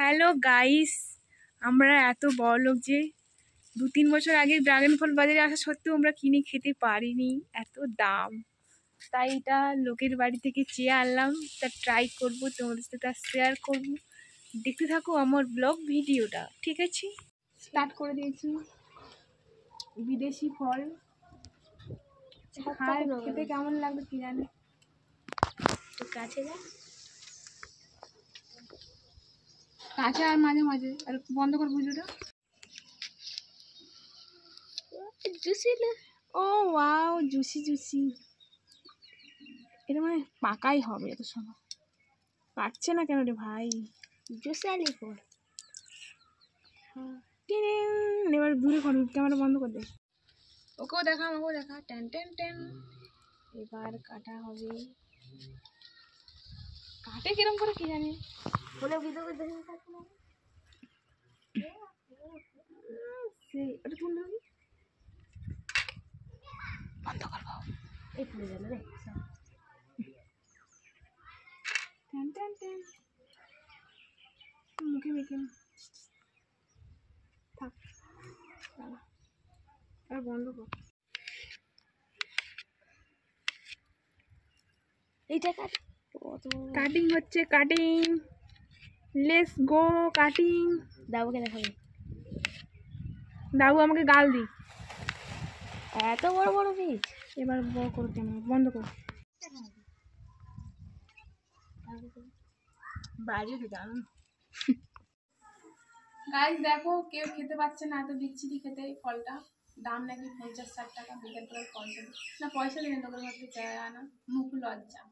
Hello guys, আমরা এত বড় লোক যে 2-3 বছর আগে ড্রাগন ফল বাজারে আসা সত্ত্বেও আমরা কিনে খেতে পারিনি, এত দাম। তাই এটা লোকের বাড়ি থেকে চেয়ে আনলাম, তা ট্রাই করব, তোমাদের সাথে তা শেয়ার করব। দেখতে থাকো আমার ব্লগ ভিডিওটা, ঠিক আছে? স্টার্ট করে দিয়েছি। বিদেশি ফল খেতে কেমন লাগবে কি জানি। কাঁচা আর মাঝে মাঝে, আর বন্ধ কর ভিডিওটা। জুসি, ও ওয়াও, জুসি জুসি। এটা মানে পাকাই হবে এত সময়। পাকছে না কেন রে ভাই? জুসালি ফল। এবার দূরে কর, ক্যামেরা বন্ধ করে দে। ওকেও দেখা, আমাকেও দেখা। Ten ten ten. এবার কাটা হবে। কাটে কিরম করে কি জানি। বলে ভিডিও করে দেখে কাটতে না। সেই এটা তুলে দিবি। বন্ধ করবো। এই তুলে গেল রে। Ten ten ten. মুখে মেখে থাক। আর বন্ধ কর। এইটা কাটিং হচ্ছে, কাটিং। Let's go cutting. দাবুকে দেখাবো। দাবু আমাকে গাল দি। এত বড় বড় পিস। এবার বড় করো, ক্যামেরা বন্ধ করো। বাইরে জানো গাইস, দেখো কেউ খেতে পাচ্ছে না, এত বিচ্ছিরি খেতে ফলটা। দাম নাকি 50-60 টাকা। বিকেল করে পয়সা না, পয়সা দেবেন লোকের মধ্যে চায় না, মুখ লজ্জা।